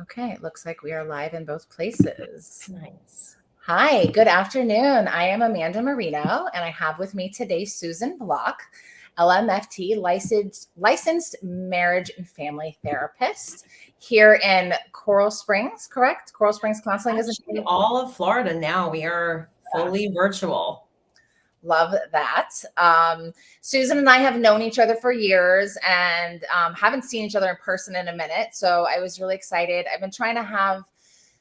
Okay, it looks like we are live in both places. Nice. Hi, good afternoon. I am Amanda Marino, and I have with me today Susan Block, LMFT, licensed marriage and family therapist here in Coral Springs, correct? Coral Springs Counseling is all of Florida now. We are fully virtual. Love that. Susan and I have known each other for years and haven't seen each other in person in a minute. So I was really excited. I've been trying to have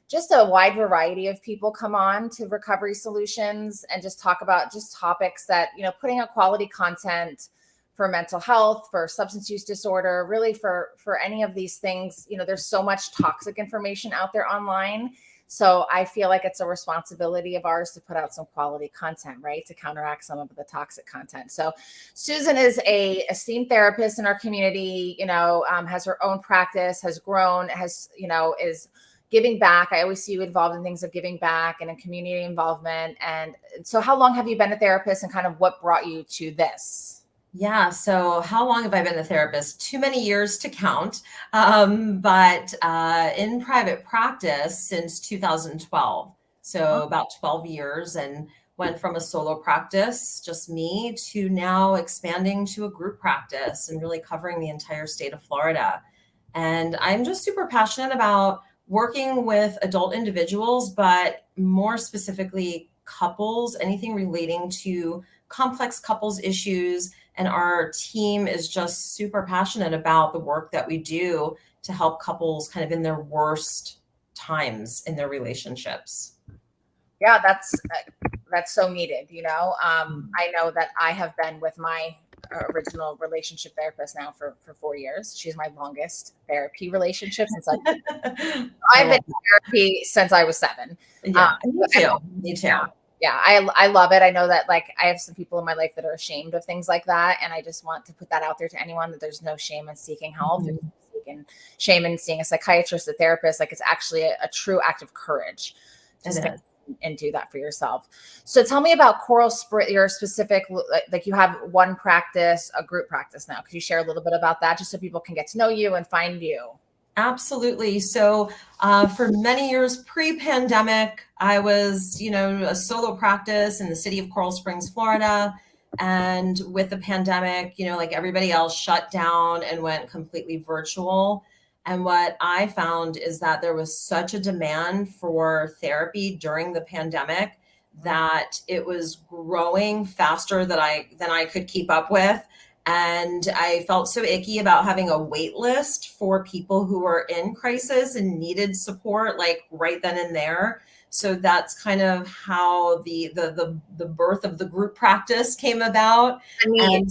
just a wide variety of people come on to Recovery Solutions and just talk about just topics that, putting out quality content for mental health, for substance use disorder, really for any of these things. There's so much toxic information out there online. So I feel like it's a responsibility of ours to put out some quality content, right? To counteract some of the toxic content. So Susan is a esteemed therapist in our community, has her own practice, has grown, is giving back. I always see you involved in things of giving back and in community involvement. And so how long have you been a therapist and kind of what brought you to this? Yeah. So how long have I been a therapist? Too many years to count. But in private practice since 2012. So about 12 years, and went from a solo practice, just me, to now expanding to a group practice and really covering the entire state of Florida. And I'm just super passionate about working with adult individuals, but more specifically couples, anything relating to complex couples issues. And our team is just super passionate about the work that we do to help couples kind of in their worst times in their relationships. Yeah, that's so needed. I know that I have been with my original relationship therapist now for 4 years. She's my longest therapy relationship since I've been in therapy since I was 7. Yeah, me too. Yeah, I love it. I know that I have some people in my life that are ashamed of things like that. And I just want to put that out there to anyone that there's no shame in seeking help. There's no shame in seeing a psychiatrist, a therapist. It's actually a true act of courage to stick and do that for yourself. So tell me about Coral Springs, your specific, you have one practice, a group practice now. Could you share a little bit about that just so people can get to know you and find you? Absolutely. So for many years pre-pandemic, I was, a solo practice in the city of Coral Springs, Florida. And with the pandemic, like everybody else, shut down and went completely virtual. And what I found is that there was such a demand for therapy during the pandemic that it was growing faster than I could keep up with. And I felt so icky about having a wait list for people who were in crisis and needed support, right then and there. So that's kind of how the birth of the group practice came about. And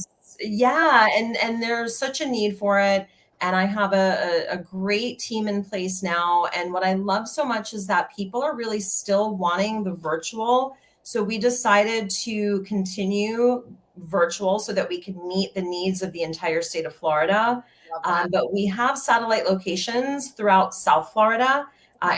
there's such a need for it. And I have a great team in place now. And what I love so much is that people are really still wanting the virtual. So we decided to continue virtual so that we can meet the needs of the entire state of Florida. But we have satellite locations throughout South Florida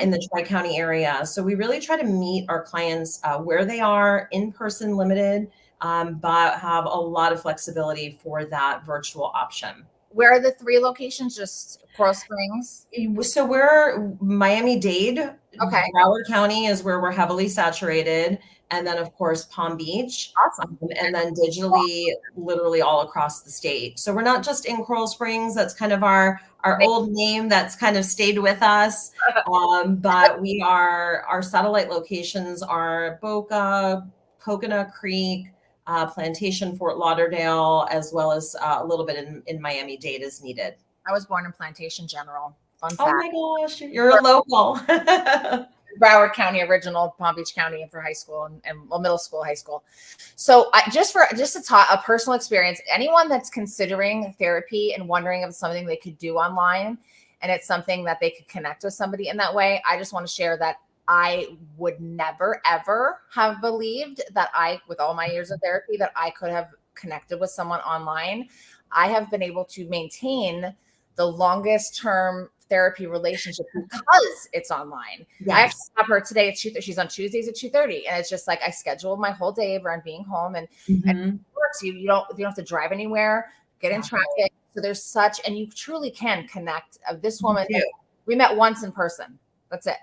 in the Tri-County area. So we really try to meet our clients where they are, in-person limited, but have a lot of flexibility for that virtual option. Where are the 3 locations? Just Coral Springs? So we're Miami-Dade. Okay. Broward County is where we're heavily saturated. And then, of course, Palm Beach. Awesome. And then digitally, literally all across the state. So we're not just in Coral Springs. That's kind of our old name that's kind of stayed with us. But our satellite locations are Boca, Coconut Creek, Plantation, Fort Lauderdale, as well as a little bit in Miami-Dade as needed. I was born in Plantation General. Fun fact. Oh my gosh, you're a local. Broward County original, Palm Beach County for high school and middle school, high school. So just to talk a personal experience, anyone that's considering therapy and wondering if it's something they could do online and it's something that they could connect with somebody in that way, I just want to share that I would never, ever have believed that with all my years of therapy, that I could have connected with someone online. I have been able to maintain the longest term therapy relationship because it's online. Yes. I have to have her today at 2:30. She's on Tuesdays at 2:30. And it's just I scheduled my whole day around being home and it works. You don't have to drive anywhere, get in traffic. So there's and you truly can connect. This woman We met once in person. That's it.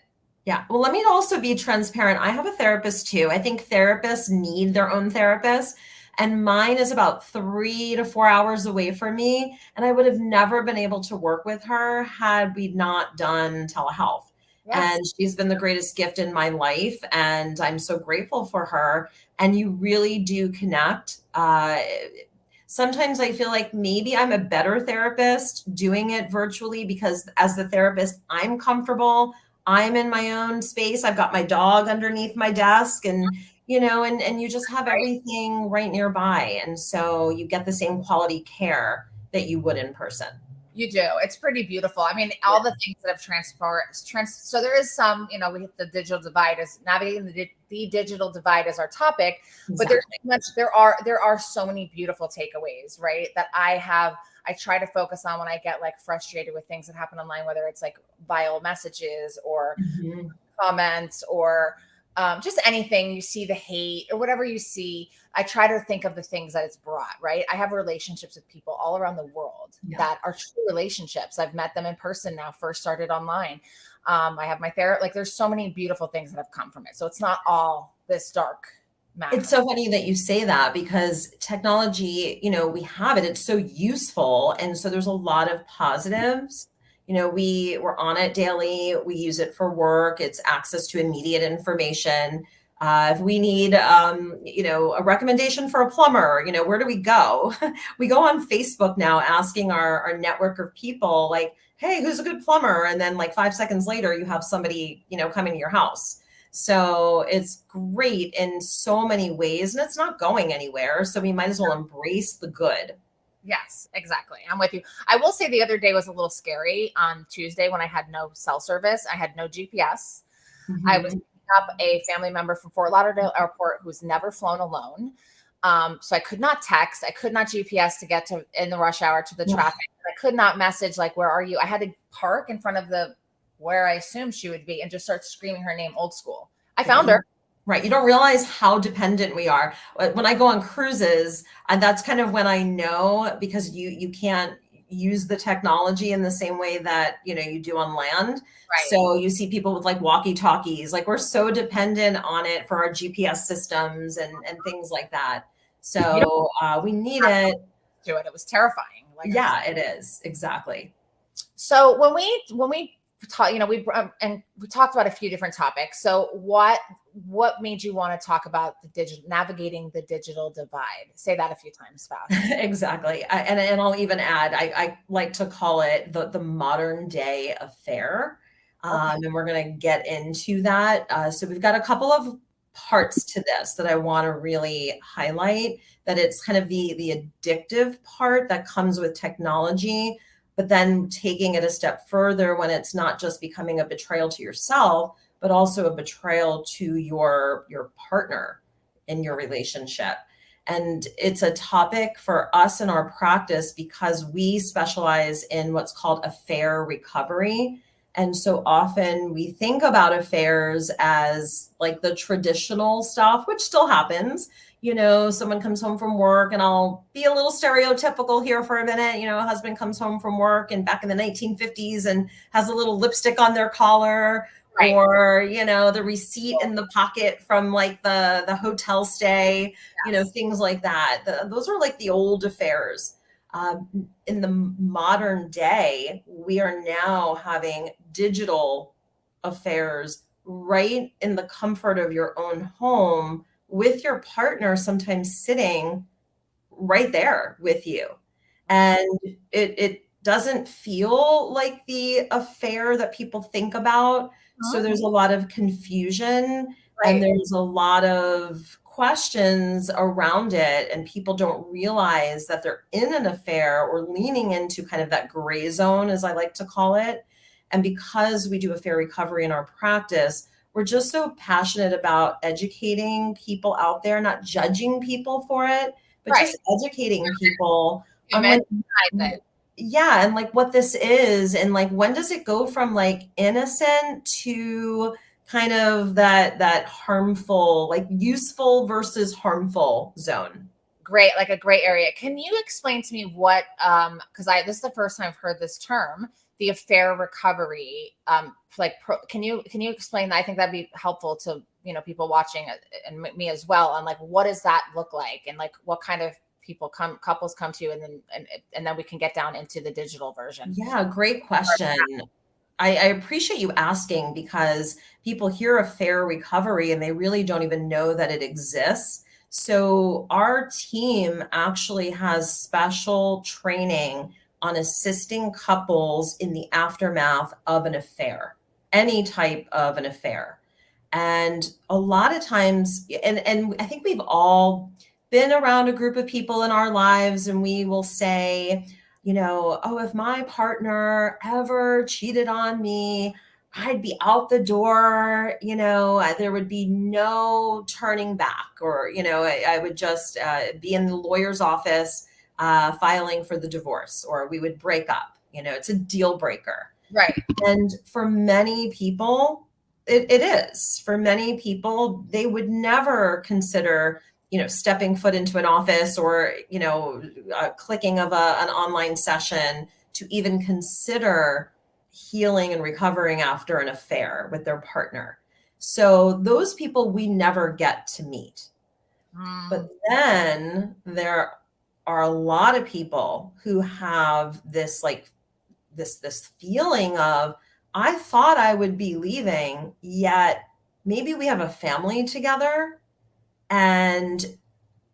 Yeah. Well, let me also be transparent. I have a therapist too. I think therapists need their own therapist. And mine is about 3 to 4 hours away from me. And I would have never been able to work with her had we not done telehealth. Yes. And she's been the greatest gift in my life. And I'm so grateful for her. And you really do connect. Sometimes I feel like maybe I'm a better therapist doing it virtually because as the therapist, I'm comfortable. I'm in my own space. I've got my dog underneath my desk and and you just have Right. everything right nearby. And so you get the same quality care that you would in person. You do. It's pretty beautiful. I mean, all the things that have so there is some, we hit the digital divide as navigating the digital divide as our topic, but there's Exactly. there are so many beautiful takeaways, right? That I try to focus on when I get like frustrated with things that happen online, whether it's like vile messages or Mhm. comments or just anything you see, the hate or whatever you see. I try to think of the things that it's brought, right? I have relationships with people all around the world Yeah. that are true relationships. I've met them in person now, first started online. I have my therapist. Like there's so many beautiful things that have come from it. So it's not all this dark matter. It's so funny that you say that because technology, we have it, it's so useful. And so there's a lot of positives. We're on it daily. We use it for work. It's access to immediate information. If we need, a recommendation for a plumber, where do we go? We go on Facebook now asking our network of people like, hey, who's a good plumber? And then like 5 seconds later, you have somebody, coming to your house. So it's great in so many ways and it's not going anywhere. So we might as well embrace the good. Yes, exactly. I'm with you. I will say the other day was a little scary on Tuesday when I had no cell service. I had no GPS. I was Mhm. picking up a family member from Fort Lauderdale Airport who's never flown alone. So I could not text. I could not GPS to get to in the rush hour to the Yeah. traffic. I could not message like, where are you? I had to park in front of the where I assumed she would be and just start screaming her name old school. I Yeah, found her. right. You don't realize how dependent we are. When I go on cruises, and that's kind of when I know because you can't use the technology in the same way that you do on land. Right. So you see people with like walkie-talkies, like we're so dependent on it for our GPS systems and things like that. You don't So we need it. do it. It was terrifying. Like I was Yeah, it is. Exactly. So when we talk, and we talked about a few different topics. So what made you want to talk about the digital navigating the digital divide? Say that a few times fast. Exactly. And I'll even add, I like to call it the modern day affair. Okay. And we're going to get into that. So we've got a couple of parts to this that I want to really highlight, that it's kind of the addictive part that comes with technology, but then taking it a step further when it's not just becoming a betrayal to yourself, but also a betrayal to your partner in your relationship. And it's a topic for us in our practice because we specialize in what's called affair recovery. And so often we think about affairs as like the traditional stuff, which still happens. Someone comes home from work, and I'll be a little stereotypical here for a minute. A husband comes home from work and back in the 1950s and has a little lipstick on their collar, Right. or the receipt in the pocket from like the hotel stay, Yes. things like that. Those are like the old affairs. In the modern day, we are now having digital affairs right in the comfort of your own home with your partner, sometimes sitting right there with you. And it doesn't feel like the affair that people think about. So Huh? there's a lot of confusion and Right. there's a lot of questions around it, and people don't realize that they're in an affair or leaning into kind of that gray zone, as I like to call it. And because we do affair recovery in our practice, we're just so passionate about educating people out there, not judging people for it, but Right. just educating people on Human like decides it. yeah, and like what this is, and like when does it go from like innocent to kind of that harmful, like useful versus harmful zone. Great, like a gray area. Can you explain to me what because I this is the first time I've heard this term, the affair recovery. Can you explain that? I think that'd be helpful to, people watching and me as well. On like, what does that look like, and like what kind of couples come to you, and then we can get down into the digital version. Yeah, great question. I appreciate you asking because people hear affair recovery and they really don't even know that it exists. So, our team actually has special training on assisting couples in the aftermath of an affair, any type of an affair. And a lot of times, and I think we've all been around a group of people in our lives, and we will say, oh, if my partner ever cheated on me, I'd be out the door, there would be no turning back, or, I would just be in the lawyer's office filing for the divorce, or we would break up. It's a deal breaker. Right. And for many people, it is. For many people, they would never consider stepping foot into an office, or, clicking of an online session to even consider healing and recovering after an affair with their partner. So those people we never get to meet. But then there are a lot of people who have this this feeling of, I thought I would be leaving, yet maybe we have a family together, and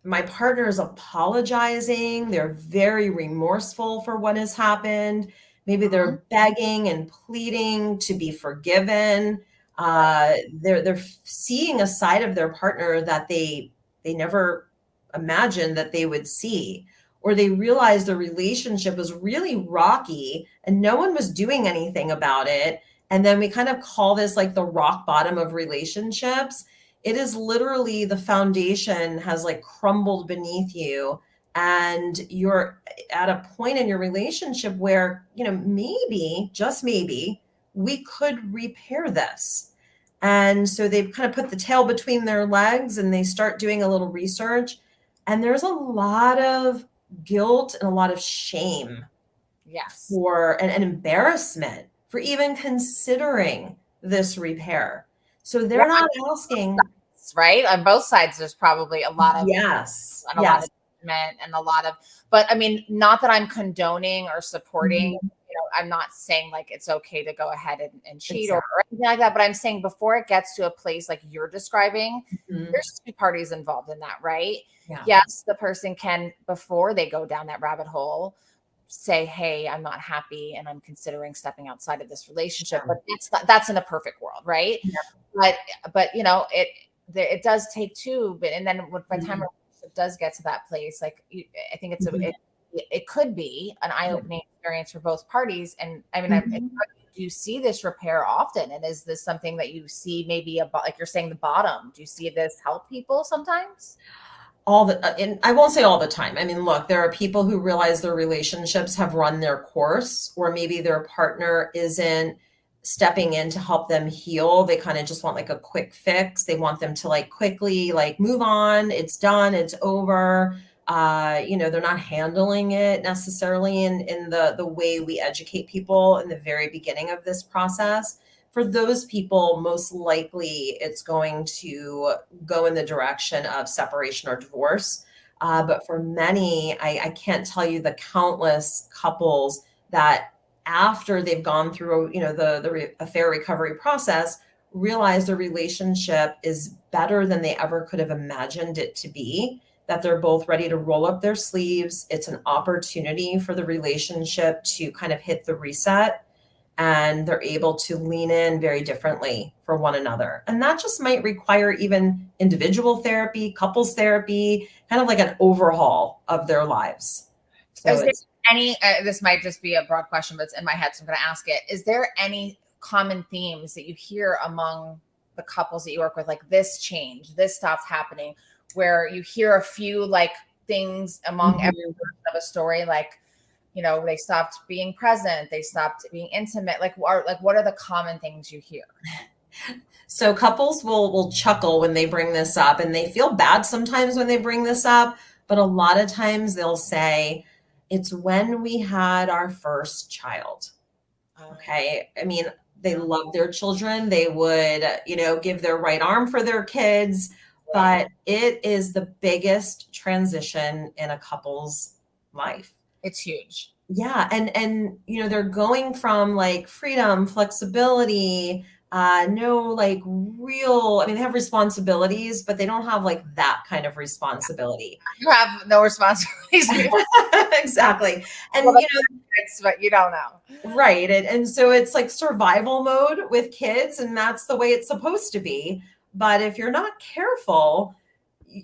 my partner is apologizing. They're very remorseful for what has happened. Maybe they're begging and pleading to be forgiven. They're seeing a side of their partner that they never imagined that they would see, or they realized the relationship was really rocky and no one was doing anything about it. And then we kind of call this like the rock bottom of relationships. It is literally the foundation has like crumbled beneath you, and you're at a point in your relationship where, maybe, just maybe, we could repair this. And so they've kind of put the tail between their legs and they start doing a little research. And there's a lot of guilt and a lot of shame, Yes, for an embarrassment for even considering this repair. So they're not asking. Right, on both sides there's probably a lot of Yes, and a lot of judgment, and a lot of, but I mean, not that I'm condoning or supporting, I'm not saying like it's okay to go ahead and cheat, exactly, or anything like that, but I'm saying before it gets to a place like you're describing, Mhm. there's two parties involved in that, right? Yeah. Yes, the person can, before they go down that rabbit hole, say, hey, I'm not happy and I'm considering stepping outside of this relationship. Yeah. But that's in a perfect world, right? Yeah. But it does take two, and then by the time Mhm. a relationship does get to that place, like I think Mhm. it could be an eye-opening experience for both parties. And I mean, Mhm. do you see this repair often? And is this something that you see maybe about, like you're saying, the bottom? Do you see this help people sometimes? And I won't say all the time. I mean, look, there are people who realize their relationships have run their course, or maybe their partner isn't stepping in to help them heal. They kind of just want like a quick fix. They want them to like quickly like move on. It's done. It's over. They're not handling it necessarily in the way we educate people in the very beginning of this process. For those people, most likely it's going to go in the direction of separation or divorce. But for many, I can't tell you the countless couples that, after they've gone through, the affair recovery process, realize the relationship is better than they ever could have imagined it to be, that they're both ready to roll up their sleeves. It's an opportunity for the relationship to kind of hit the reset, and they're able to lean in very differently for one another. And that just might require even individual therapy, couples therapy, kind of like an overhaul of their lives. So Is there any, this might just be a broad question, but it's in my head, so I'm going to ask it. Is there any common themes that you hear among the couples that you work with? Like, this changed, this stopped happening, where you hear a few like things among every version of a story, like, they stopped being present, they stopped being intimate. Like, what are the common things you hear? So couples will chuckle when they bring this up, and they feel bad sometimes when they bring this up, but a lot of times they'll say, it's when we had our first child. Okay. I mean, they love their children. They would, give their right arm for their kids, Right. but it is the biggest transition in a couple's life. It's huge. Yeah, and they're going from like freedom, flexibility, no like real, I mean, they have responsibilities, but they don't have like that kind of responsibility. You have no responsibilities. Exactly. Well, And but you don't know. right. And so it's like survival mode with kids, and that's the way it's supposed to be. But if you're not careful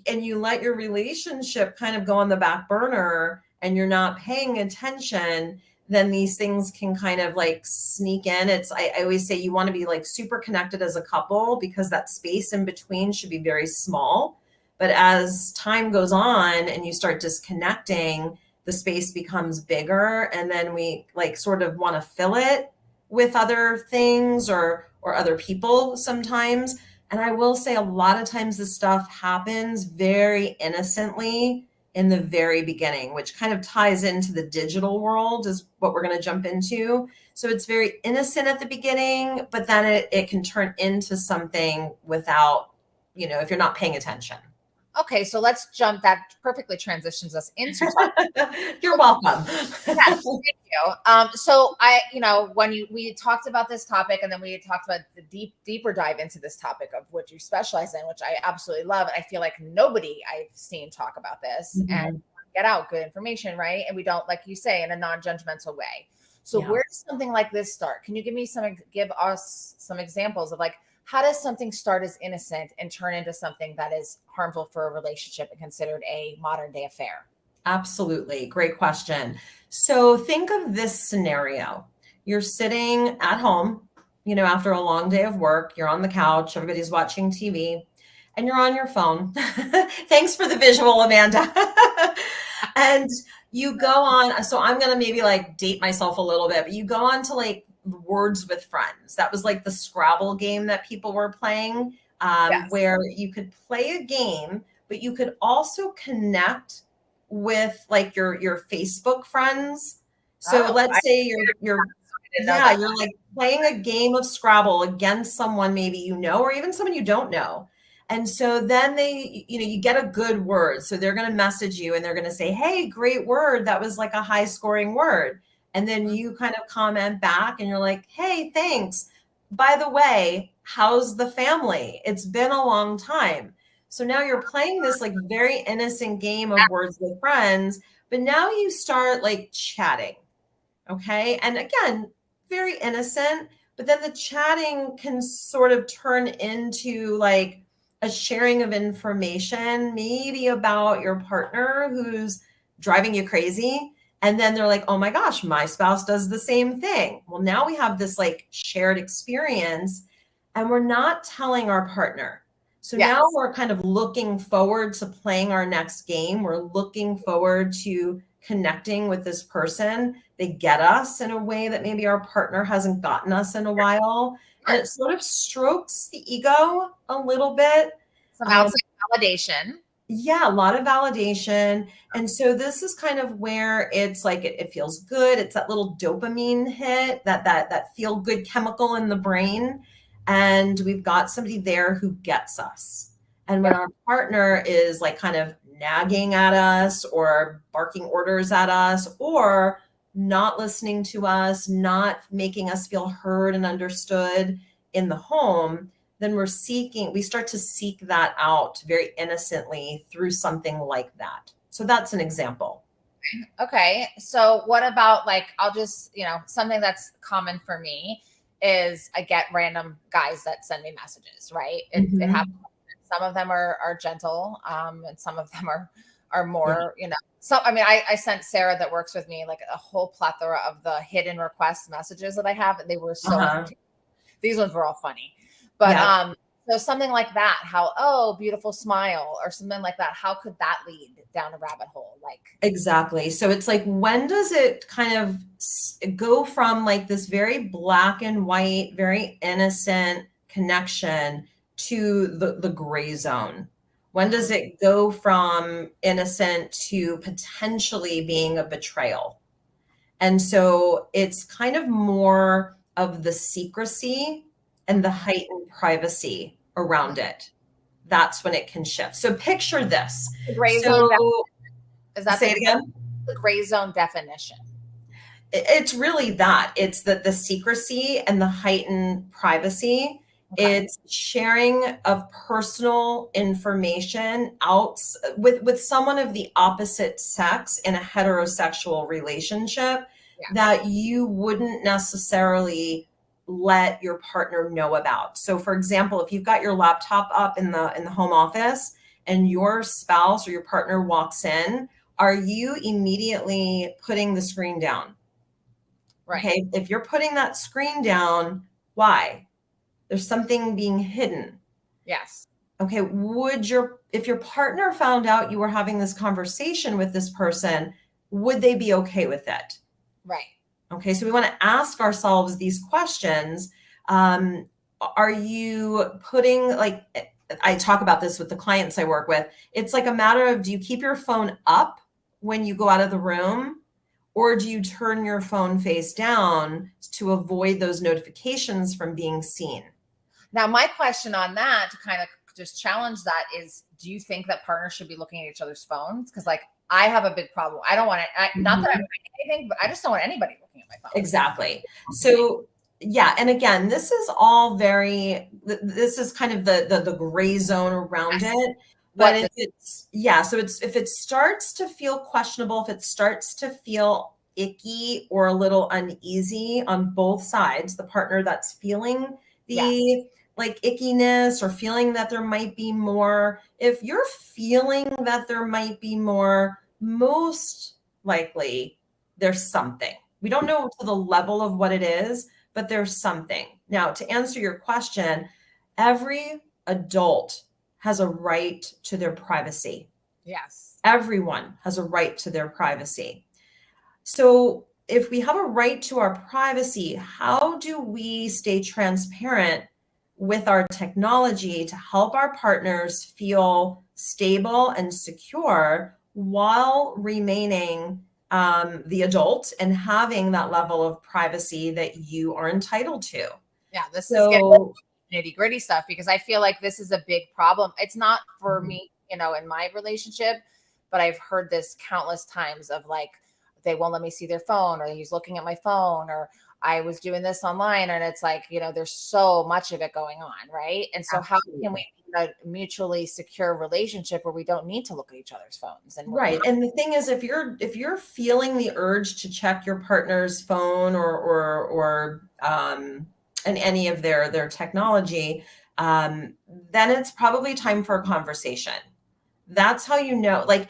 and you let your relationship kind of go on the back burner and you're not paying attention, then these things can kind of like sneak in. I always say you want to be like super connected as a couple because that space in between should be very small. But as time goes on and you start disconnecting, the space becomes bigger, and then we like sort of want to fill it with other things or other people sometimes. And I will say a lot of times this stuff happens very innocently in the very beginning, which kind of ties into the digital world is what we're going to jump into. So it's very innocent at the beginning, but then it can turn into something without, if you're not paying attention. Okay, so let's jump. That perfectly transitions us into talking. You're welcome. Yes, thank you. So we talked about this topic, and then we talked about the deeper dive into this topic of what you specialize in, which I absolutely love. I feel like nobody I've seen talk about this and get out good information, right? And we don't, like you say, in a non-judgmental way. So Yeah. where does something like this start? Can you give us some examples of like, how does something start as innocent and turn into something that is harmful for a relationship and considered a modern day affair? Absolutely. Great question. So think of this scenario. You're sitting at home, after a long day of work, you're on the couch, everybody's watching TV, and you're on your phone. Thanks for the visual, Amanda. And you go on. So I'm going to maybe like date myself a little bit, but you go on to like Words with Friends. That was like the Scrabble game that people were playing, Yes. where you could play a game, but you could also connect with like your Facebook friends. So Oh, let's say you're didn't know yeah, that. you're like playing a game of Scrabble against someone maybe or even someone you don't know. And so then you get a good word. So they're going to message you and they're going to say, "Hey, great word. That was like a high scoring word." And then you kind of comment back and you're like, "Hey, thanks. By the way, how's the family? It's been a long time." So now you're playing this like very innocent game of Words with Friends, but now you start like chatting. Okay. And again, very innocent, but then the chatting can sort of turn into like a sharing of information, maybe about your partner who's driving you crazy. And then they're like, "Oh my gosh, my spouse does the same thing." Well, now we have this like shared experience and we're not telling our partner. So Yes. now we're kind of looking forward to playing our next game. We're looking forward to connecting with this person. They get us in a way that maybe our partner hasn't gotten us in a while. And it sort of strokes the ego a little bit. Some outside validation. Yeah, a lot of validation. And so this is kind of where it's like it feels good. It's that little dopamine hit, that feel good chemical in the brain. And we've got somebody there who gets us. And when our partner is like kind of nagging at us or barking orders at us or not listening to us, not making us feel heard and understood in the home, then we start to seek that out very innocently through something like that. So that's an example. Okay. So what about like, I'll just, something that's common for me is I get random guys that send me messages, right? It happens. Some of them are gentle, and some of them are more, so, I mean, I sent Sarah that works with me like a whole plethora of the hidden request messages that I have. And they were so, these ones were all funny, but, so something like that, beautiful smile or something like that. How could that lead down a rabbit hole? Like, exactly. So it's like, when does it kind of go from like this very black and white, very innocent connection to the gray zone? When does it go from innocent to potentially being a betrayal? And so it's kind of more of the secrecy and the heightened privacy around it. That's when it can shift. So picture this. The gray zone. So Is that say it again. the gray zone definition? It's really that. It's the secrecy and the heightened privacy. Okay. It's sharing of personal information out with someone of the opposite sex in a heterosexual relationship Yes. that you wouldn't necessarily let your partner know about. So for example, if you've got your laptop up in the home office and your spouse or your partner walks in, are you immediately putting the screen down? Right. Okay, if you're putting that screen down, why? There's something being hidden. Yes. Okay, if your partner found out you were having this conversation with this person, would they be okay with it? Right. Okay, so we want to ask ourselves these questions. Are you putting, like, I talk about this with the clients I work with. It's like a matter of, do you keep your phone up when you go out of the room? Or do you turn your phone face down to avoid those notifications from being seen? Now, my question on that to kind of just challenge that is, do you think that partners should be looking at each other's phones? Because like I have a big problem. I don't want it. Not that I'm hiding anything, but I just don't want anybody looking at my phone. Exactly. So yeah, and again, this is all this is kind of the gray zone around it. But if if it starts to feel questionable, if it starts to feel icky or a little uneasy on both sides, the partner that's feeling the like ickiness or feeling that there might be more, if you're feeling that there might be more, most likely there's something. We don't know to the level of what it is, but there's something. Now, to answer your question, every adult has a right to their privacy. Yes. Everyone has a right to their privacy. So if we have a right to our privacy, how do we stay transparent with our technology to help our partners feel stable and secure while remaining the adult and having that level of privacy that you are entitled to? Yeah, this is getting nitty gritty stuff because I feel like this is a big problem. It's not for me, in my relationship, but I've heard this countless times of like, they won't let me see their phone, or he's looking at my phone, or I was doing this online. And it's like, there's so much of it going on. Right. And so how can we a mutually secure relationship where we don't need to look at each other's phones? And right. And the thing is, if you're feeling the urge to check your partner's phone or and any of their technology, then it's probably time for a conversation. That's how like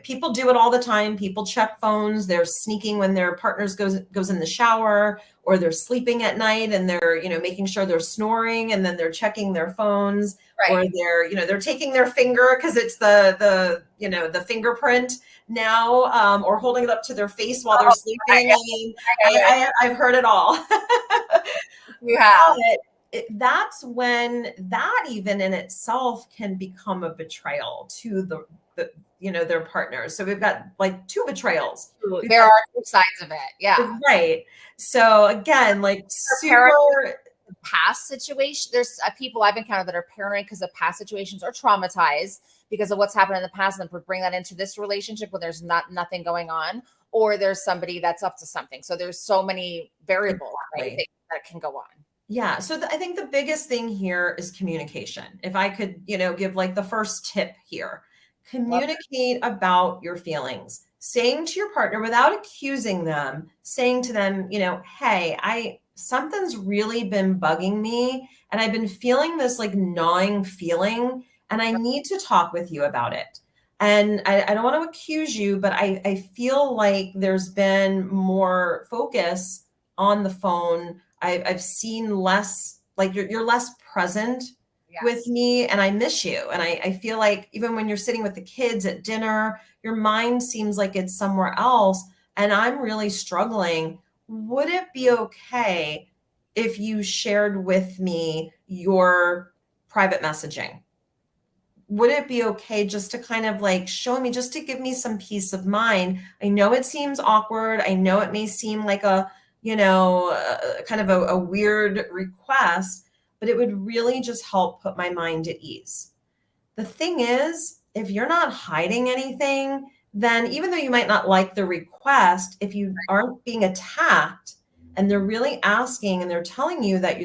people do it all the time. People check phones. They're sneaking when their partners goes in the shower, or they're sleeping at night and they're, making sure they're snoring, and then they're checking their phones, or they're taking their finger because it's the fingerprint now, or holding it up to their face while they're sleeping. I mean, I've heard it all. You have. That's when that even in itself can become a betrayal to the their partners. So we've got like two betrayals. There are two sides of it. Yeah. Right. So again, like super past situation. There's people I've encountered that are paranoid because of past situations, or traumatized because of what's happened in the past, and bring that into this relationship when there's nothing going on, or there's somebody that's up to something. So there's so many variables that can go on. Yeah. So I think the biggest thing here is communication. If I could, give like the first tip here, communicate about your feelings, saying to your partner without accusing them, saying to them, hey, something's really been bugging me, and I've been feeling this like gnawing feeling, and I need to talk with you about it. And I don't want to accuse you, but I feel like there's been more focus on the phone. I've seen less, like you're less present with me, and I miss you. And I feel like even when you're sitting with the kids at dinner, your mind seems like it's somewhere else, and I'm really struggling. Would it be okay if you shared with me your private messaging? would it be okay just to kind of like show me, just to give me some peace of mind? I know it seems awkward. I know it may seem like a, kind of a weird request, but it would really just help put my mind at ease. The thing is, if you're not hiding anything, then even though you might not like the request, if you aren't being attacked and they're really asking and they're telling you that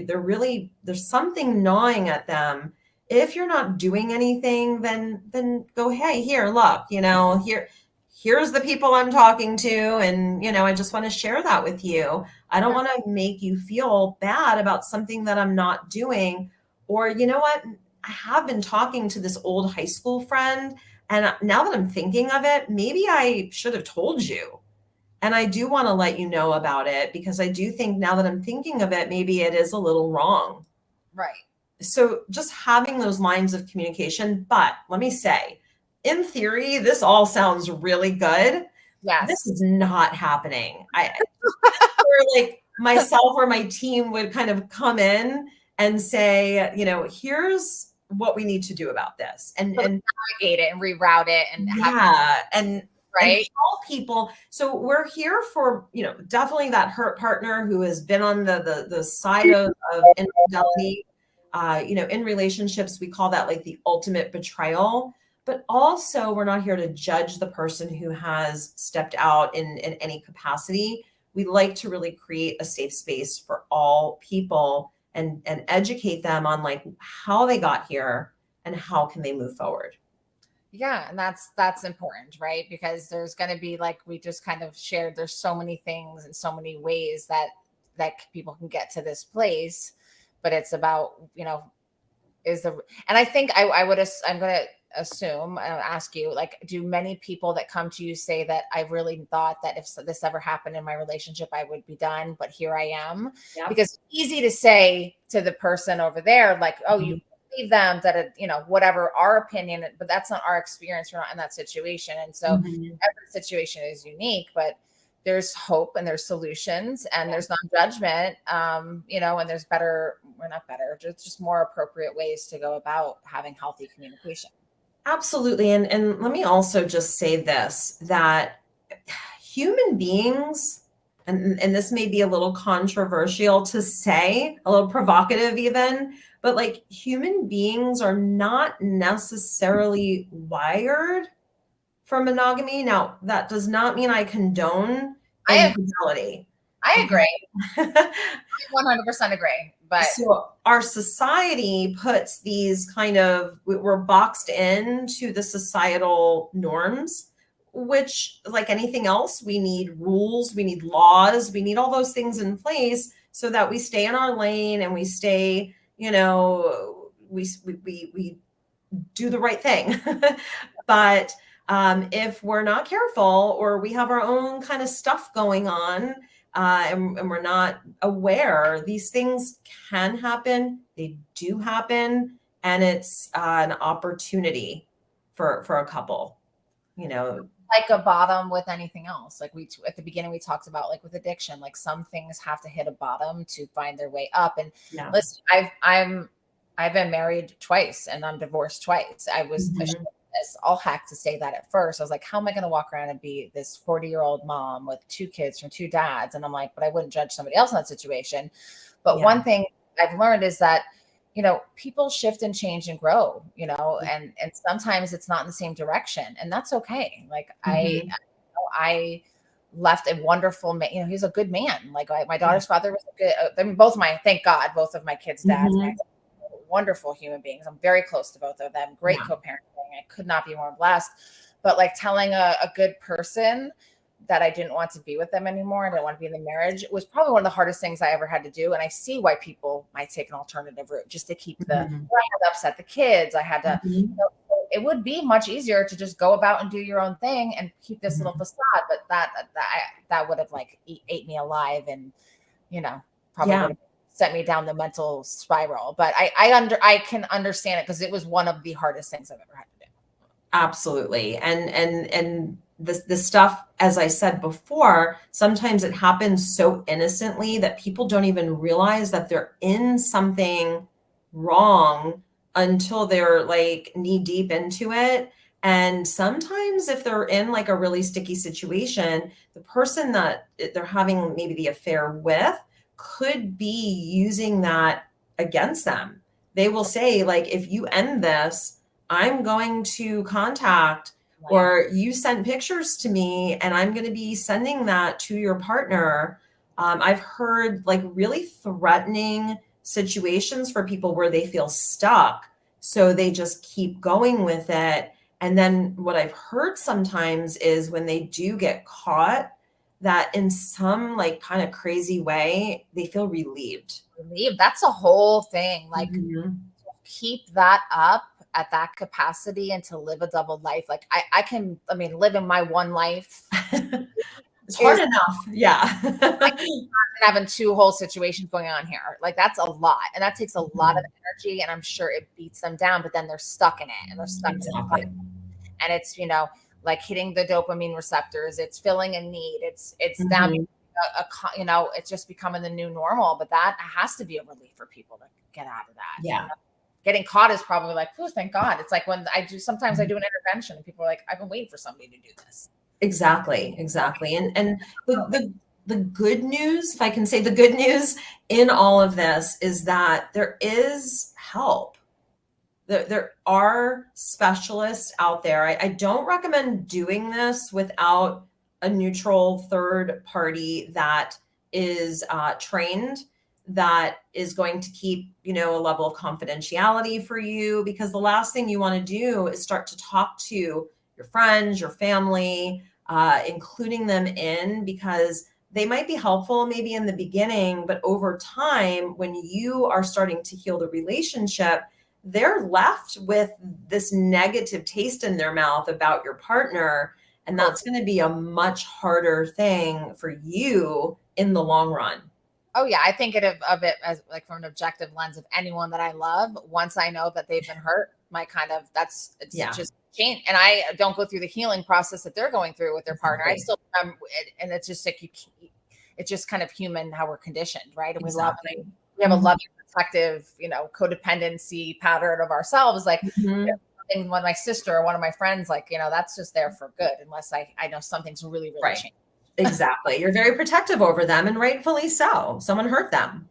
there's something gnawing at them, if you're not doing anything, then go, hey, here, look, here's the people I'm talking to, and I just want to share that with you. I don't want to make you feel bad about something that I'm not doing. Or you know what? I have been talking to this old high school friend, and now that I'm thinking of it, maybe I should have told you. And I do want to let you know about it, because I do think now that I'm thinking of it, maybe it is a little wrong. Right. So just having those lines of communication. But let me say, in theory, this all sounds really good. Yes. This is not happening. Where like myself or my team would kind of come in and say, here's what we need to do about this, and navigate it and reroute it, and and right, help people. So we're here for, definitely that hurt partner who has been on the side of infidelity. In relationships, we call that like the ultimate betrayal. But also, we're not here to judge the person who has stepped out in any capacity. We like to really create a safe space for all people and educate them on like how they got here and how can they move forward. Yeah, and that's important, right? Because there's going to be, like we just kind of shared, there's so many things and so many ways that people can get to this place, but it's about, and I think I'm going to assume, ask you, like, do many people that come to you say that I really thought that if this ever happened in my relationship, I would be done, but here I am? Yeah. Because it's easy to say to the person over there, like, oh, you believe them, that whatever our opinion, but that's not our experience. We're not in that situation. And so every situation is unique, but there's hope and there's solutions and there's non-judgment, and there's just more appropriate ways to go about having healthy communication. Absolutely. And let me also just say this, that human beings, and this may be a little controversial to say, a little provocative even, but like human beings are not necessarily wired for monogamy. Now, that does not mean I condone infidelity. I agree. I 100% agree. But so our society puts these we're boxed into the societal norms, which, like anything else, we need rules, we need laws, we need all those things in place so that we stay in our lane and we stay, we do the right thing. But if we're not careful, or we have our own kind of stuff going on, and we're not aware, these things can happen. They do happen. And it's an opportunity for a couple, like a bottom with anything else. Like at the beginning, we talked about, like with addiction, like some things have to hit a bottom to find their way up. And listen, I've been married twice and I'm divorced twice. I was all hack to say that at first. I was like, how am I going to walk around and be this 40-year-old mom with 2 kids from 2 dads? And I'm like, but I wouldn't judge somebody else in that situation. But one thing I've learned is that, people shift and change and grow, and sometimes it's not in the same direction, and that's okay. Like I left a wonderful man, he's a good man. Like my daughter's father was a good, thank God, both of my kids' dads, wonderful human beings. I'm very close to both of them. Great co-parenting. I could not be more blessed. But like telling a good person that I didn't want to be with them anymore, I didn't want to be in the marriage, it was probably one of the hardest things I ever had to do. And I see why people might take an alternative route just to keep I had to upset the kids. I had to, it would be much easier to just go about and do your own thing and keep this little facade. But that would have like ate me alive, and, probably would have sent me down the mental spiral. But I can understand it, because it was one of the hardest things I've ever had to do. Absolutely. And the stuff, as I said before, sometimes it happens so innocently that people don't even realize that they're in something wrong until they're like knee deep into it. And sometimes if they're in like a really sticky situation, the person that they're having maybe the affair with could be using that against them. They will say, like, if you end this, I'm going to contact, Right. or you sent pictures to me and I'm going to be sending that to your partner. I've heard like really threatening situations for people where they feel stuck. So they just keep going with it. And then what I've heard sometimes is when they do get caught, that in some like kind of crazy way, they feel relieved. Relief. That's a whole thing. Like, Mhm. keep that up at that capacity and to live a double life. Like I mean, living my one life It's hard is enough. Yeah. having two whole situations going on here. Like that's a lot. And that takes a lot of Mhm. energy. And I'm sure it beats them down, but then they're stuck in it and they're stuck in it. Exactly. And it's, like hitting the dopamine receptors, it's filling a need. It's now Mhm. it's just becoming the new normal, but that has to be a relief for people to get out of that. Yeah. Getting caught is probably like, oh, thank God. It's like when sometimes I do an intervention and people are like, I've been waiting for somebody to do this. Exactly. Exactly. And the good news, if I can say the good news in all of this, is that there is help. There are specialists out there. I don't recommend doing this without a neutral third party that is trained, that is going to keep, a level of confidentiality for you, because the last thing you want to do is start to talk to your friends, your family, including them in, because they might be helpful maybe in the beginning, but over time, when you are starting to heal the relationship, they're left with this negative taste in their mouth about your partner. And that's going to be a much harder thing for you in the long run. Oh yeah, I think of it as like from an objective lens of anyone that I love. Once I know that they've been hurt, it's Yeah, just change, and I don't go through the healing process that they're going through with their partner. I exactly. still, and it's just like it's just kind of human how we're conditioned, right? And Exactly. we have a Mhm. loving, protective, codependency pattern of ourselves. Like, Mhm. when my sister or one of my friends, like, that's just there for good, unless I know something's really, really Right. changed. Exactly. You're very protective over them, and rightfully so. Someone hurt them.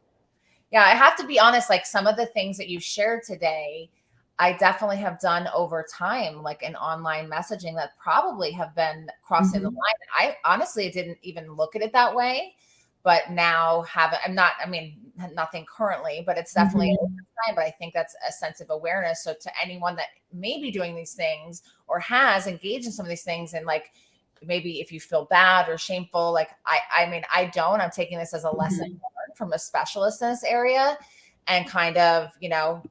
Yeah, I have to be honest, like some of the things that you shared today, I definitely have done over time, like in online messaging that probably have been crossing the Mhm. line. I honestly didn't even look at it that way, but now I'm not, I mean, nothing currently, but it's definitely over Mhm. time. But I think that's a sense of awareness. So to anyone that may be doing these things or has engaged in some of these things, and like maybe if you feel bad or shameful, like I mean, I don't, I'm taking this as a lesson Mhm. from a specialist in this area, and kind of,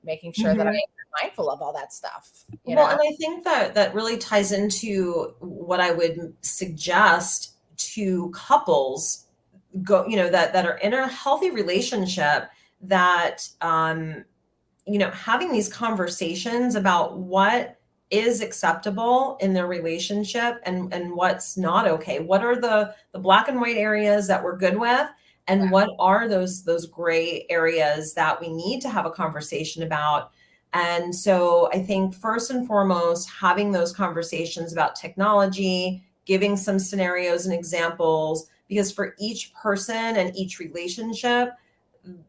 making sure that Mhm. I'm mindful of all that stuff, Well, and I think that that really ties into what I would suggest to couples that are in a healthy relationship, that having these conversations about what is acceptable in their relationship, and what's not okay. What are the black and white areas that we're good with, and what are those gray areas that we need to have a conversation about. And so I think first and foremost, having those conversations about technology, giving some scenarios and examples, because for each person and each relationship,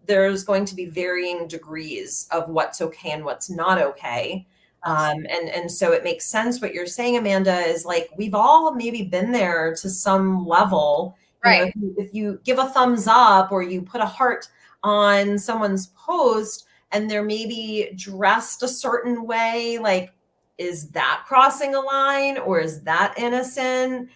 there's going to be varying degrees of what's okay and what's not okay. And so it makes sense what you're saying, Amanda, is like we've all maybe been there to some level. Right. If you give a thumbs up or you put a heart on someone's post and they're maybe dressed a certain way, like, is that crossing a line or is that innocent?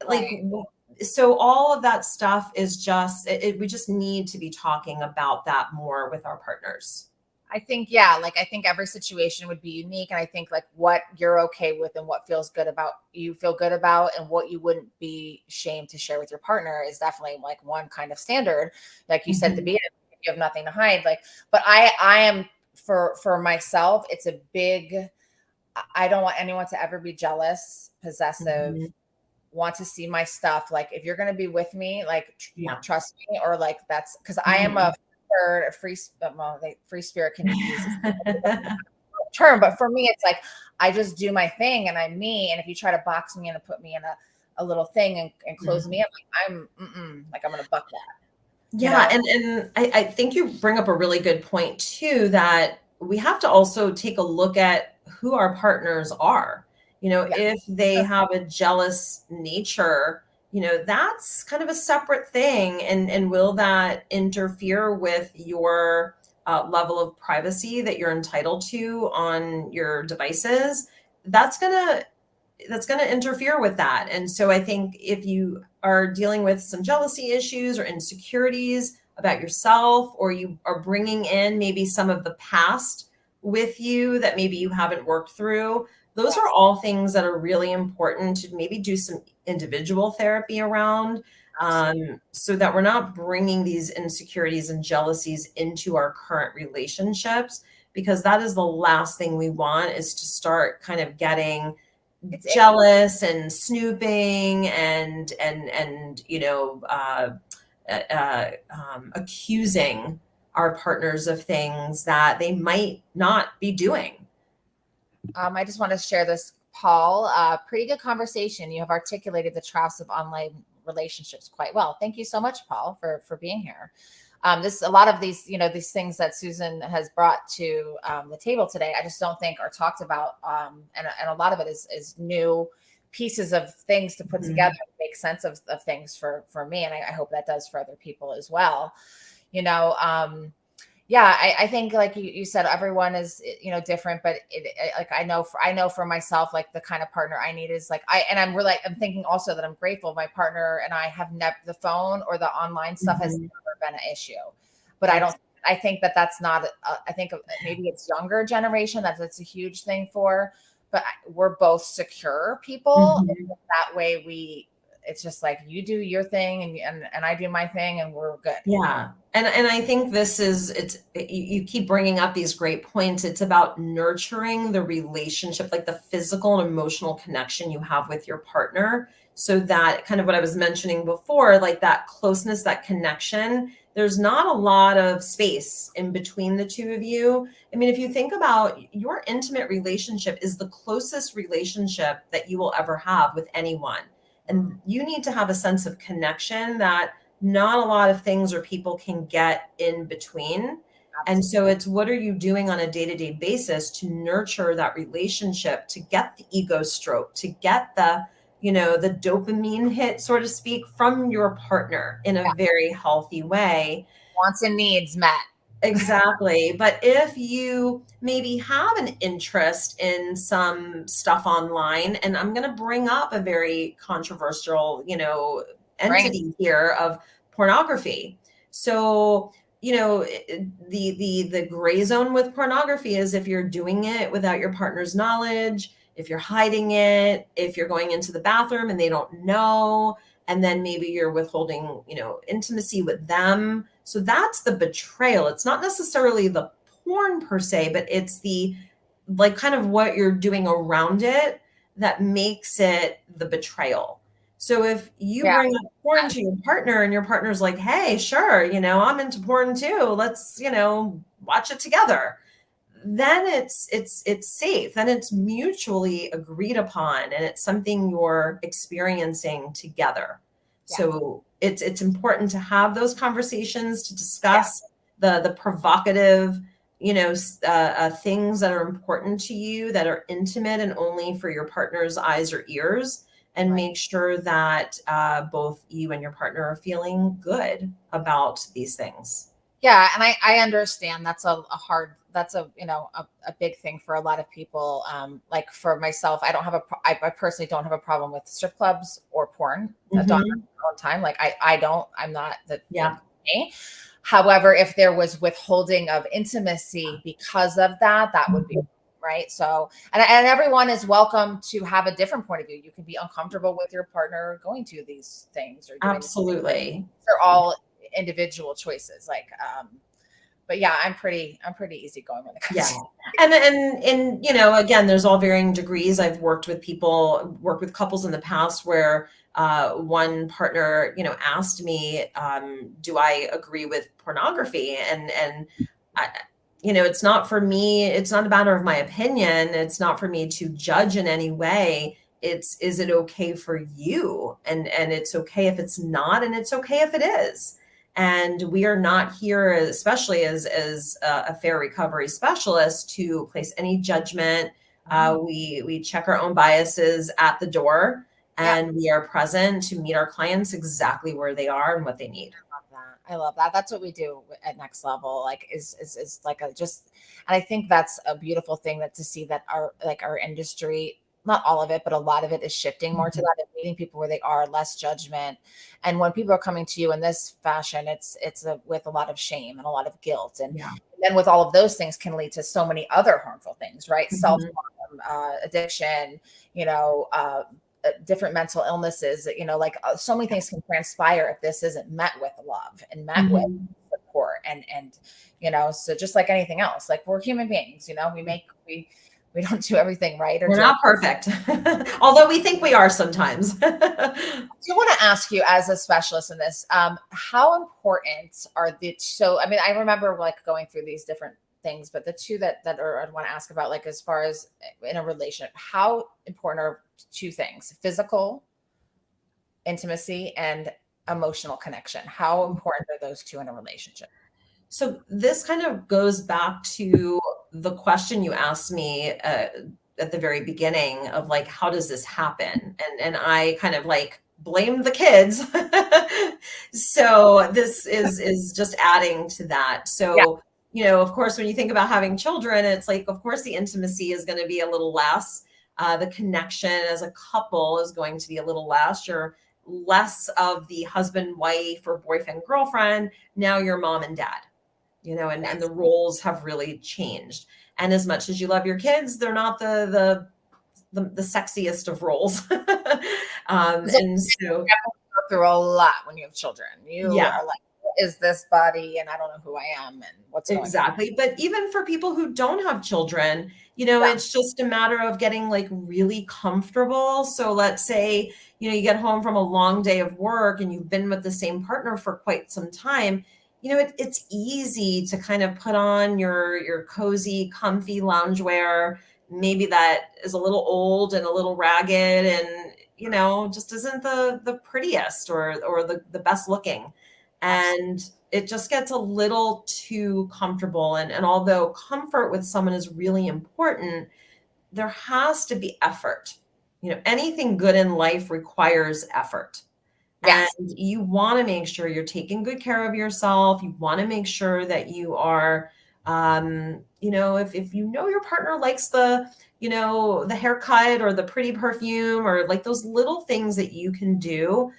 Like, Right. so all of that stuff is just we just need to be talking about that more with our partners. I think, yeah, like I think every situation would be unique. And I think like what you're okay with and what feels good about you feel good about and what you wouldn't be ashamed to share with your partner is definitely like one kind of standard. Like you said at the Mhm. beginning, you have nothing to hide. Like, but I am for myself, it's a big, I don't want anyone to ever be jealous, possessive, Mhm. want to see my stuff. Like, if you're going to be with me, like, Yeah. trust me, or like that's because I am Mhm. a free spirit can use this. term, but for me, it's like, I just do my thing and I'm me. And if you try to box me in and put me in a little thing and close me up, like, I'm going to buck that, you Yeah, know? and I think you bring up a really good point too, that we have to also take a look at who our partners are. You know, Yeah, if they have a jealous nature, you know, that's kind of a separate thing. And will that interfere with your level of privacy that you're entitled to on your devices? That's gonna that's going to interfere with that. And so I think if you are dealing with some jealousy issues or insecurities about yourself, or you are bringing in maybe some of the past with you that maybe you haven't worked through, those are yes, all things that are really important to maybe do some individual therapy around, absolutely. so that we're not bringing these insecurities and jealousies into our current relationships, because that is the last thing we want, is to start kind of getting It's icky. jealous and snooping and accusing our partners of things that they might not be doing. I just want to share this, Paul. Pretty good conversation. You have articulated the traps of online relationships quite well. Thank you so much, Paul, for being here. This a lot of these, these things that Susan has brought to the table today. I just don't think are talked about, and a lot of it is new pieces of things to put together Mhm. to make sense of things for me, and I hope that does for other people as well. You know, yeah, I think like you said, everyone is, different, but like I know for myself, like the kind of partner I need is like I'm thinking also that I'm grateful my partner and I have never, the phone or the online stuff has Mhm. never been an issue. But I think that that's not I think maybe it's younger generation that's a huge thing for, but we're both secure people. Mhm. That way it's just like you do your thing and I do my thing and we're good. Yeah. And I think this is you keep bringing up these great points. It's about nurturing the relationship, like the physical and emotional connection you have with your partner, so that kind of what I was mentioning before, like that closeness, that connection, there's not a lot of space in between the two of you. I mean, if you think about your intimate relationship is the closest relationship that you will ever have with anyone. And you need to have a sense of connection that not a lot of things or people can get in between. And Absolutely. so it's, what are you doing on a day-to-day basis to nurture that relationship, to get the ego stroke, to get the dopamine hit, so to speak, from your partner in a Yeah. very healthy way. Wants and needs met. Exactly. But if you maybe have an interest in some stuff online, and I'm going to bring up a very controversial, Bring it. entity here of pornography. So, the gray zone with pornography is if you're doing it without your partner's knowledge, if you're hiding it, if you're going into the bathroom and they don't know, and then maybe you're withholding, intimacy with them. So that's the betrayal. It's not necessarily the porn per se, but it's the, like, kind of what you're doing around it that makes it the betrayal. So if you Yeah. bring up porn to your partner and your partner's like, "Hey, sure, I'm into porn too. Let's, watch it together." Then it's safe. Then it's mutually agreed upon, and it's something you're experiencing together. Yes. So it's important to have those conversations, to Yeah. discuss the provocative, things that are important to you, that are intimate and only for your partner's eyes or ears, and Right. make sure that both you and your partner are feeling good about these things. Yeah. And I understand that's a hard, that's a big thing for a lot of people. Like for myself, I don't have I personally don't have a problem with strip clubs or porn. I've done Hmm. it all the time. Like I'm not the Yeah. me. However, if there was withholding of intimacy because of that, that would be right. So, and everyone is welcome to have a different point of view. You can be uncomfortable with your partner going to these things or doing. Absolutely. They're all individual choices. Like, but yeah, I'm pretty easygoing when it Yeah. comes to. And again, there's all varying degrees. I've worked with couples in the past where one partner, asked me, do I agree with pornography? And it's not for me. It's not a matter of my opinion. It's not for me to judge in any way. It's, is it okay for you? And it's okay if it's not, and it's okay if it is. And we are not here, especially as a fair recovery specialist, to place any judgment. We check our own biases at the door, Yeah. and we are present to meet our clients exactly where they are and what they need. I love that. That's what we do at Next Level. Like is like a just, and I think that's a beautiful thing, that to see that our industry, not all of it, but a lot of it is shifting more to Mhm. that, and meeting people where they are, less judgment. And when people are coming to you in this fashion, with a lot of shame and a lot of guilt, and Yeah. then with all of those things can lead to so many other harmful things, right? Self Mhm. harm, addiction, different mental illnesses, like so many things can transpire if this isn't met with love and met with Mhm. support. And so just like anything else, like we're human beings, we don't do everything right or We're do not perfect, although we think we are sometimes. do want to ask you, as a specialist in this, how important are so I mean, I remember like going through these different things, but the two I want to ask about, like as far as in a relationship, how important are two things: physical intimacy and emotional connection? How important are those two in a relationship? So this kind of goes back to the question you asked me at the very beginning of like, how does this happen? And I kind of like blame the kids. So this is just adding to that. Yeah. So, of course, when you think about having children, it's like, of course, the intimacy is going to be a little less. The connection as a couple is going to be a little less. You're less of the husband, wife, or boyfriend, girlfriend. Now you're mom and dad, and the Yes. roles have really changed. And as much as you love your kids, they're not the sexiest of roles. So And so, you go through a lot when you have children. You yeah, are like, what is this body? And I don't know who I am and what's going on. exactly. But even for people who don't have children, Yeah. it's just a matter of getting like really comfortable. So let's say, you get home from a long day of work and you've been with the same partner for quite some time. It's easy to kind of put on your cozy, comfy loungewear, maybe that is a little old and a little ragged and just isn't the prettiest or the best looking. Absolutely. And it just gets a little too comfortable. And although comfort with someone is really important, there has to be effort. Anything good in life requires effort. And Yes. you want to make sure you're taking good care of yourself. You want to make sure that you are, if your partner likes the haircut or the pretty perfume or like those little things that you can do.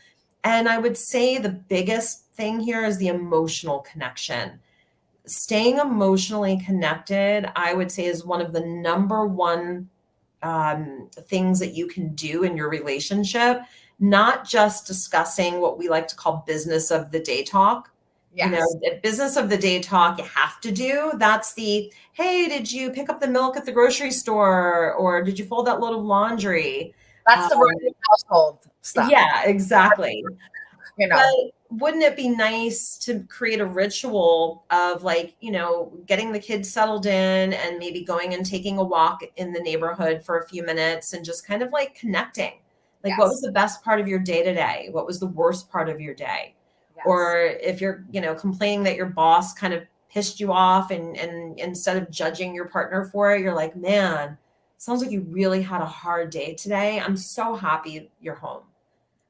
And I would say the biggest thing here is the emotional connection. Staying emotionally connected, I would say, is one of the number one things that you can do in your relationship, not just discussing what we like to call business of the day talk. Yes. The business of the day talk you have to do. That's the, hey, did you pick up the milk at the grocery store? Or did you fold that load of laundry? That's Um, the routine household stuff. yeah, exactly. You But know, wouldn't it be nice to create a ritual of like, getting the kids settled in and maybe going and taking a walk in the neighborhood for a few minutes and just kind of like connecting? Like, what was yes. the best part of your day today? What was the worst part of your day? Yes. Or if you're, complaining that your boss kind of pissed you off and instead of judging your partner for it, you're like, man, sounds like you really had a hard day today. I'm so happy you're home.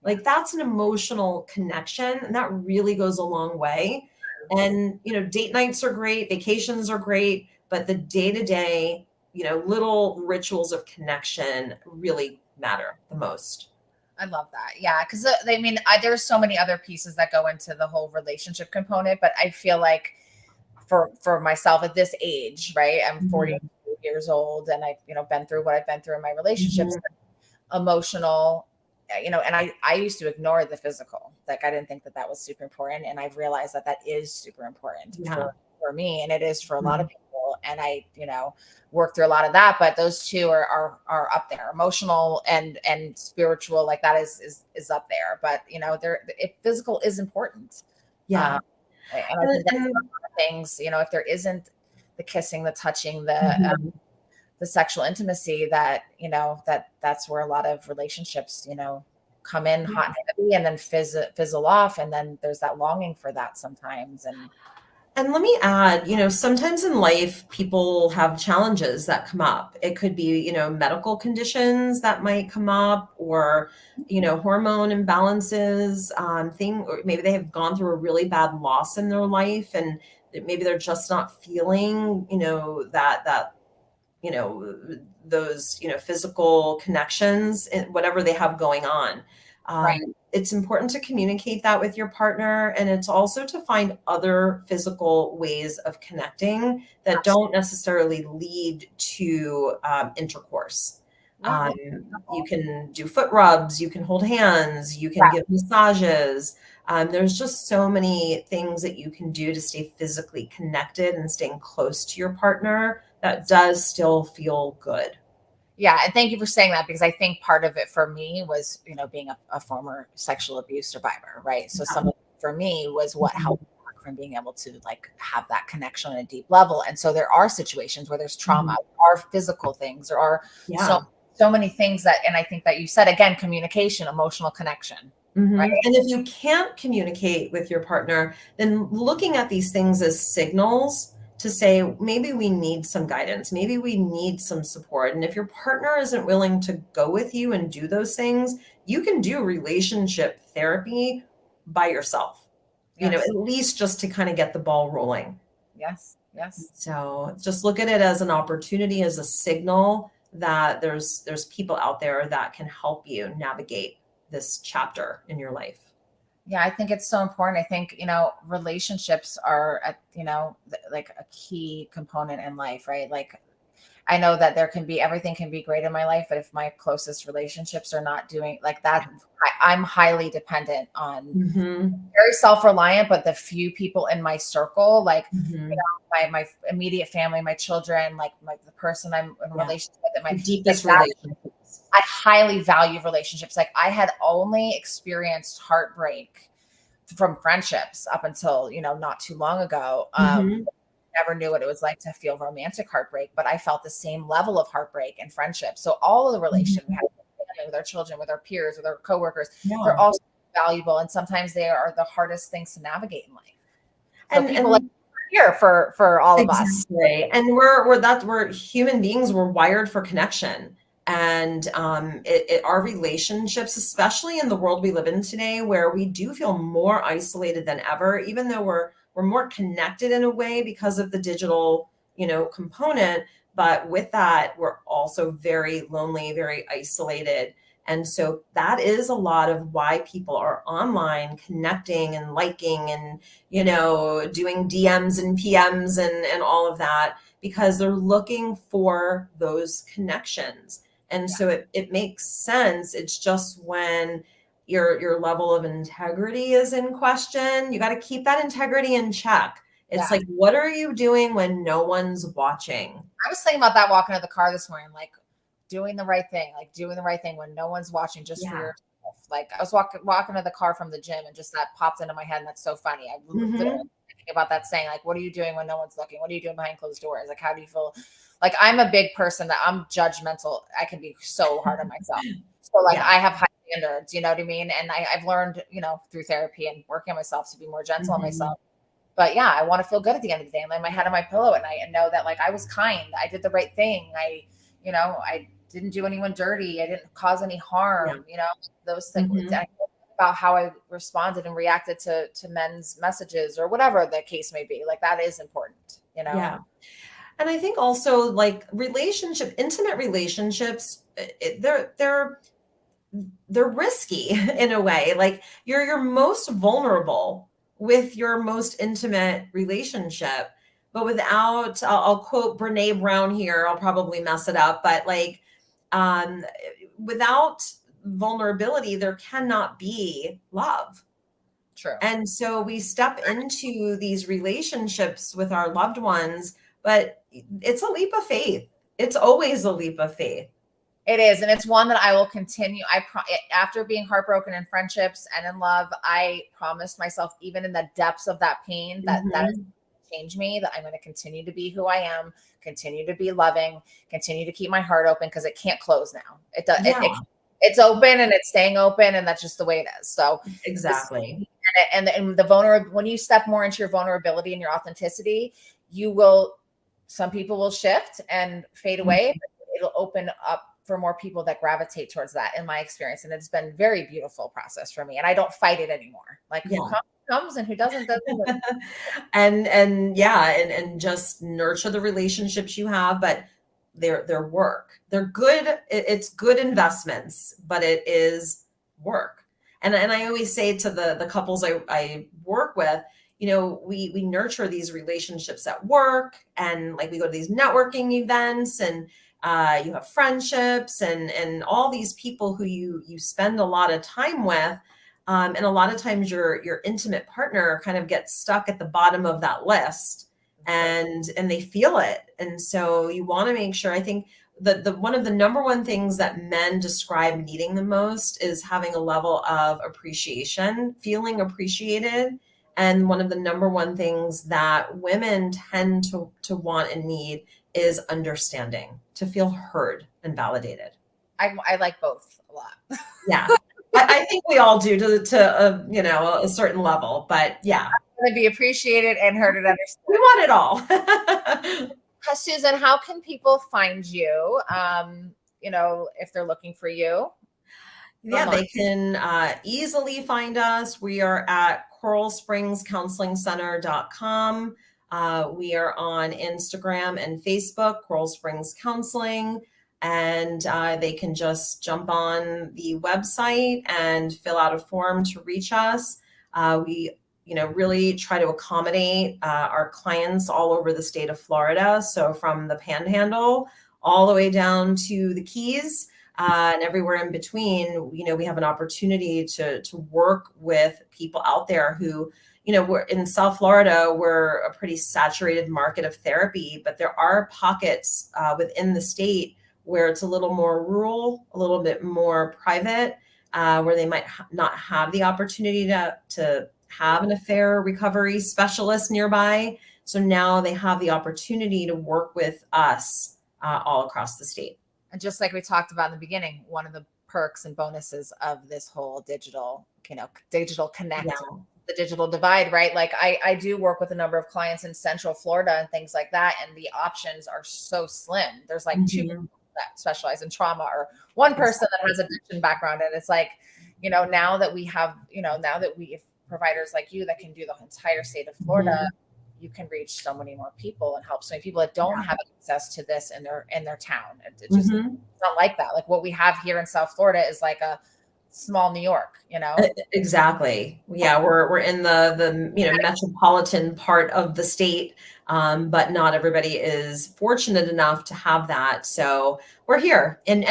Like Yes. that's an emotional connection and that really goes a long way. And, date nights are great, vacations are great, but the day-to-day, little rituals of connection really matter the most. I love that. Yeah, because I mean, there's so many other pieces that go into the whole relationship component, but I feel like for myself at this age, right? I'm Mhm. 42 years old, and I've been through what I've been through in my relationships, Mhm. emotional, and I used to ignore the physical. Like I didn't think that was super important, and I've realized that is super important Yeah. for me, and it is for a lot of Mhm. people. And I work through a lot of that, but those two are up there. Emotional and spiritual, like that is up there. But physical is important. Yeah. um, and I And, think that's and one of the things, if there isn't the kissing, the touching, Mhm. the sexual intimacy that, that's where a lot of relationships, come in hot and heavy and then fizzle off. And then there's that longing for that sometimes. And And let me add, sometimes in life, people have challenges that come up. It could be, medical conditions that might come up, or, hormone imbalances, or maybe they have gone through a really bad loss in their life, and maybe they're just not feeling, that you know those physical connections and whatever they have going on. right. It's important to communicate that with your partner, and it's also to find other physical ways of connecting that don't necessarily lead to intercourse. Yeah. um, you can do foot rubs, you can hold hands, you can Yeah. give massages. There's just so many things that you can do to stay physically connected and staying close to your partner that does still feel good. Yeah, and thank you for saying that, because I think part of it for me was, being a former sexual abuse survivor, right? So some of it for me was what Mhm. held me back from being able to like have that connection on a deep level. And so there are situations where there's trauma, Mhm. there are physical things, there are so Yeah. so many things that, and I think that you said again, communication, emotional connection, right? And if you can't communicate with your partner, then looking at these things as signals to say, maybe we need some guidance, maybe we need some support. And if your partner isn't willing to go with you and do those things, you can do relationship therapy by yourself, Yes, at least just to kind of get the ball rolling. yes, yes. So just look at it as an opportunity, as a signal that there's people out there that can help you navigate this chapter in your life. Yeah, I think it's so important. I think, relationships are, like a key component in life, right? Like, I know that everything can be great in my life, but if my closest relationships are not doing like that, I'm highly dependent on, Mhm. very self-reliant, but the few people in my circle, like, Mhm. my immediate family, my children, like the person I'm in a Yeah. relationship with, The like deepest that, relationships. I highly value relationships. Like I had only experienced heartbreak from friendships up until, not too long ago. Mhm. Never knew what it was like to feel romantic heartbreak, but I felt the same level of heartbreak and friendship. So all of the relationships we Mhm. have with our family, with our children, with our peers, with our coworkers, they're Yeah. all valuable. And sometimes they are the hardest things to navigate in life. So And people like and here for all of us. exactly. And we're human beings, we're wired for connection. And our relationships, especially in the world we live in today, where we do feel more isolated than ever, even though we're more connected in a way because of the digital, component. But with that, we're also very lonely, very isolated. And so that is a lot of why people are online connecting and liking and doing DMs and PMs and all of that, because they're looking for those connections. And Yeah, so it makes sense. It's just when your level of integrity is in question, you got to keep that integrity in check. It's yeah. like, what are you doing when no one's watching? I was thinking about that walking to the car this morning, like doing the right thing when no one's watching, just for Yeah. yourself. Like I was walking to the car from the gym, and just that popped into my head, and that's so funny. I literally Hmm. thinking about that saying, like, what are you doing when no one's looking? What are you doing behind closed doors? Like, how do you feel? Like, I'm a big person that I'm judgmental. I can be so hard on myself. So like Yeah. I have high standards, you know what I mean? And I've learned, through therapy and working on myself, to be more gentle on Hmm. myself. But yeah, I want to feel good at the end of the day and lay my head on my pillow at night and know that like I was kind. I did the right thing. I didn't do anyone dirty. I didn't cause any Yeah. harm, those things. Hmm. About how I responded and reacted to men's messages or whatever the case may be. Like that is important. Yeah. And I think also, like, intimate relationships, they're risky in a way. Like, you're most vulnerable with your most intimate relationship, but without, I'll quote Brene Brown here, I'll probably mess it up, but like, um, without vulnerability, there cannot be love. True. And so we step into these relationships with our loved ones, but it's a leap of faith. It's always a leap of faith. It is, and it's one that I will continue. After being heartbroken in friendships and in love, I promised myself, even in the depths of that pain, that is Mhm. change me, that I'm going to continue to be who I am, continue to be loving, continue to keep my heart open, because it can't close now. It does. Yeah, It's open and it's staying open, and that's just the way it is. So exactly. and the vulnerable, when you step more into your vulnerability and your authenticity, you will, some people will shift and fade away, but it'll open up for more people that gravitate towards that, in my experience. And it's been very beautiful process for me. And I don't fight it anymore. Like, Yeah. who comes and who doesn't. And yeah, and just nurture the relationships you have, but they're work. They're good. It's good investments, but it is work. And I always say to the couples I work with, we nurture these relationships at work, and like we go to these networking events, and you have friendships and all these people who you spend a lot of time with. And a lot of times your intimate partner kind of gets stuck at the bottom of that list, and they feel it. And so you want to make sure, I think the one of the number one things that men describe needing the most is having a level of appreciation, feeling appreciated. And one of the number one things that women tend to want and need is understanding, to feel heard and validated. I like both a lot. Yeah. I think we all do to a certain level, but yeah. To be appreciated and heard and understood. We want it all. Susan, how can people find you? If they're looking for you. Yeah, they can easily find us. We are at coralspringscounselingcenter.com. We are on Instagram and Facebook, Coral Springs Counseling, and they can just jump on the website and fill out a form to reach us. We really try to accommodate our clients all over the state of Florida. So from the Panhandle all the way down to the Keys, and everywhere in between, we have an opportunity to work with people out there who, we're in South Florida, we're a pretty saturated market of therapy, but there are pockets within the state where it's a little more rural, a little bit more private, where they might not have the opportunity to have an affair recovery specialist nearby. So now they have the opportunity to work with us all across the state. And just like we talked about in the beginning, one of the perks and bonuses of this whole digital connect, the digital divide, right? Like I do work with a number of clients in Central Florida and things like that, and the options are so slim. There's like two people that specialize in trauma, or one person that has addiction background. And it's like, now that we have providers like you that can do the entire state of Florida, you can reach so many more people and help so many people that don't have access to this in their town. It's just it's not like that. Like what we have here in South Florida is like a small New York, Exactly. Yeah, we're in the metropolitan part of the state, but not everybody is fortunate enough to have that. So we're here, and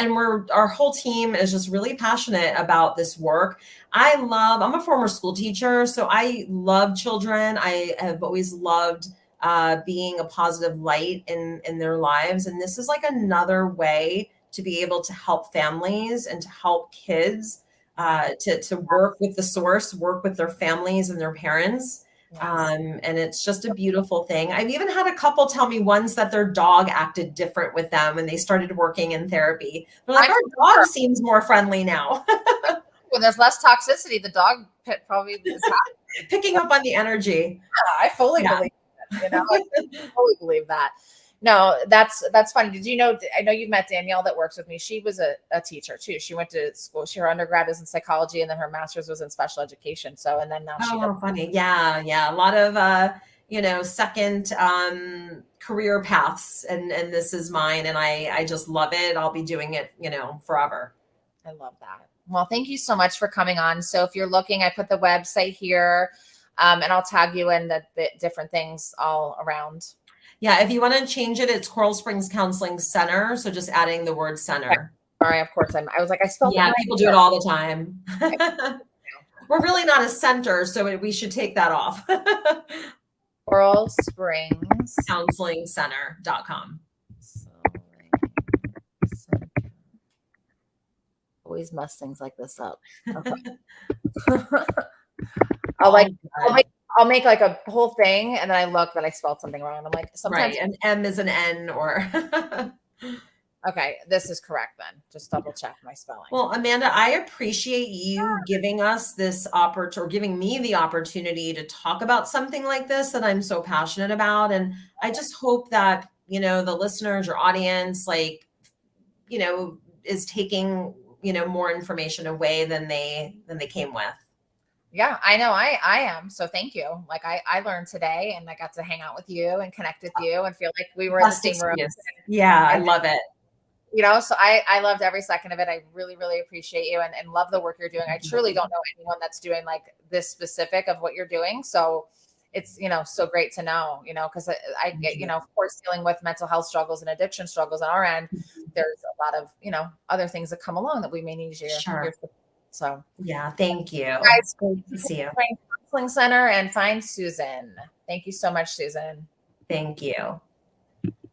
our whole team is just really passionate about this work. I'm a former school teacher, so I love children. I have always loved being a positive light in their lives, and this is like another way to be able to help families and to help kids. To work with the source, work with their families and their parents. Yes. And it's just a beautiful thing. I've even had a couple tell me once that their dog acted different with them when they started working in therapy. They're like, our dog seems more friendly now. When there's less toxicity, the dog probably is picking up on the energy. Yeah, I fully believe that. I fully believe that. No, that's funny. Did you know? I know you've met Danielle that works with me. She was a teacher too. She went to school. Her undergrad is in psychology, and then her master's was in special education. So, and then now she does. Funny. Yeah. A lot of second career paths, and this is mine, and I just love it. I'll be doing it, forever. I love that. Well, thank you so much for coming on. So if you're looking, I put the website here, and I'll tag you in the different things all around. Yeah, if you want to change it, it's Coral Springs Counseling Center. So just adding the word center. Sorry, of course. I was like, I spelled it. Yeah, people do it all the time. We're really not a center, so we should take that off. Coral Springs Counseling Center.com. Always mess things like this up. Okay. I'll make like a whole thing, and then I look that I spelled something wrong. I'm like, Right. sometimes, And M is an N or. okay, this is correct then. Just double check my spelling. Well, Amanda, I appreciate you giving us this or giving me the opportunity to talk about something like this that I'm so passionate about. And I just hope that, the listeners, your audience, like, is taking, more information away than they came with. Yeah, I know I am. So thank you. Like I learned today, and I got to hang out with you and connect with you and feel like we were in the Best same room. excuse. Yeah, I And love it. so I loved every second of it. I really, really appreciate you and love the work you're doing. I truly don't know anyone that's doing like this specific of what you're doing. So it's, so great to know, because I get, of course, dealing with mental health struggles and addiction struggles on our end. There's a lot of, other things that come along that we may need your Sure. support. So Yeah, thank you. guys, Great to see you. find Counseling Center and find Susan. Thank you so much, Susan. Thank you.